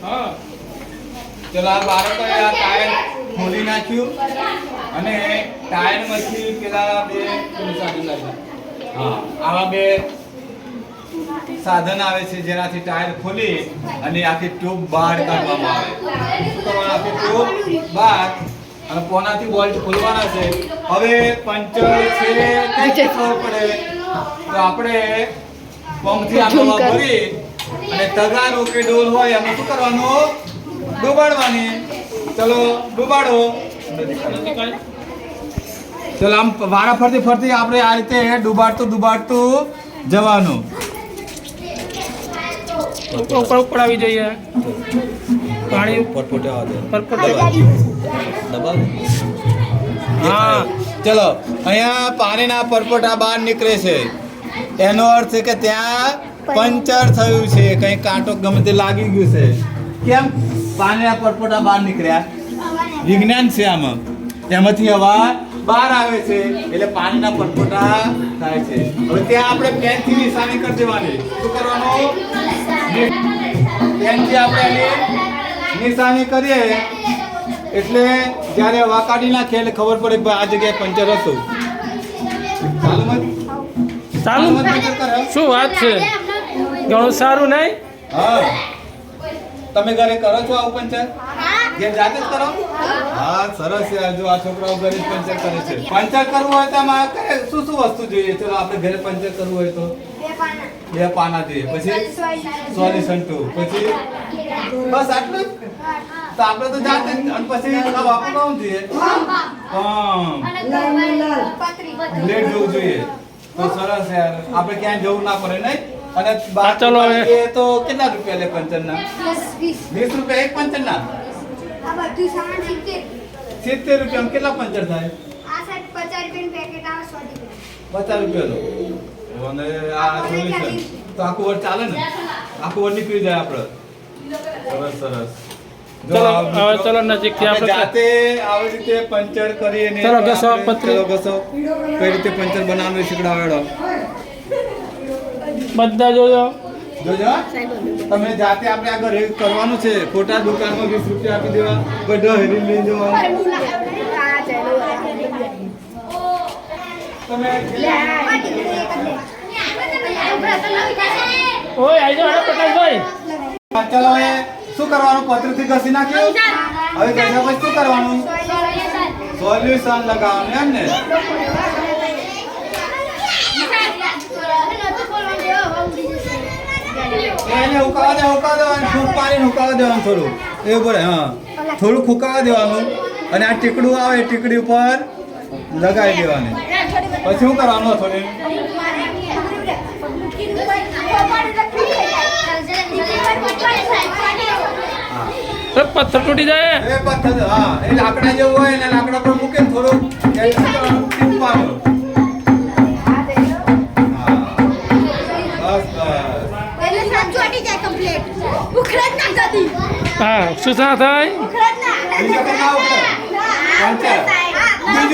હા ચલો આ બાળકોએ આ ટાયર ખોલી નાખ્યું અને ટાયરમાંથી પેલા બે હા આવા બે સાધન આવે છે જેનાથી ટાયર ખોલી અને આખી ટ્યુબ બહાર કાઢવામાં આવે. શું કરવાનું? આખી ટ્યુબ બહાર અને કોનાથી બોલ્ટ ખોલવાના છે. હવે પંચર છે કઈ ખબર પડે તો આપણે પંપથી આમાં ભરી અને તગારો કે ડોલ હોય એમાં શું કરવાનું? ડૂબાડવાની. ચલો ડૂબાડો. ચલો આમ વારા ફરતી ફરતી આપણે આ રીતે ડૂબાડતું જવાનું. ઉપર આવી જોઈએ પાણી હા ચલો અહીંયા પાણીના પરપોટા બહાર નીકળે છે એનો અર્થ છે કે ત્યાં પંચર થયું છે, કઈ કાંટો ગમે તે લાગી ગયું છે. કેમ પાણીના પરપોટા બહાર નીકળ્યા? વિજ્ઞાન છે આમાં. એમાંથી હવા બહાર આવે છે એટલે પાણીના પરપોટા થાય છે. હવે ત્યાં આપણે પેનથી નિશાની કરી દેવાની. શું કરવાનું? પેનથી આપણે નિશાની કરીએ એટલે જ્યારે હવા કાઢી નાખીએ એટલે ખબર પડે કે આ જગ્યાએ પંચર હતું. ચાલુ શું વાત છે? ઘણું સારું નહીં? હા તમે ઘરે કરો છો આવું પંચર? ઘેર જાતે જ કરો? હા સરસ યાર. જો આ છોકરાઓ ઘરે જ પંચર કરે છે. પંચર કરવું હોય તો આમાં શું વસ્તુ જોઈએ? ચલો આપણે ઘરે પંચર કરવું હોય તો બે પાના જોઈએ, પછી સોલ્યુશન 2, પછી બસ આટલું જ. તો આપણે તો જાતે જ. અને પછી વાપરવાનું જોઈએ બ્લેડ જોવું જોઈએ. તો સરસ યાર. આપણે ક્યાંય જવું ના પડે નહીં. અને ચલો એ તો કેટલા રૂપિયા લે પંચર ના? 20 રૂપિયા એક પંચર ના? 70 રૂપિયા કેટલા પંચર થાય? 50 રૂપિયા અને આ સોલ્યુશન તો આખું વર્ષ ચાલે ને? આખું વર્ષ નીકળી જાય આપણે. સરસ. ચલો નજીકથી આપણે જાતે આવી રીતે પંચર કરીને ચલો ઘસો પતરી. ઘસો કઈ રીતે પંચર બનાવવાનું શીખડાવેડો બધા જોજો. તમે જાતે આપણે આ ઘરે કરવાનું છે. ખોટા દુકાનમાં 20 રૂપિયા આપી દેવા, બધો હેરી લઈ જવાનું. તમે ઓય આઈ જાઓ પ્રકાશભાઈ. ચાલો હવે શું કરવાનું? પતરીથી ઘસી નાખ્યું. હવે ઘસ્યા પછી શું કરવાનું? સોલ્યુશન લગાવવાનું એમ ને? એને ઉકાવા દેવાનું. ફૂંક પાડીને ઉકાવા દેવાનું થોડું. એવું પડે. હા થોડું ફૂંકાવા દેવાનું અને આ ટીકડું આવે ટીકડી ઉપર લગાવી દેવાની. પછી શું કરવાનું? થોડી પથ્થર તૂટી જાય. એ પથ્થર હા એ લાકડા જેવું હોય ને લાકડા પર મૂકે થોડું ટીપવાનું. હા શું થાય? પંચર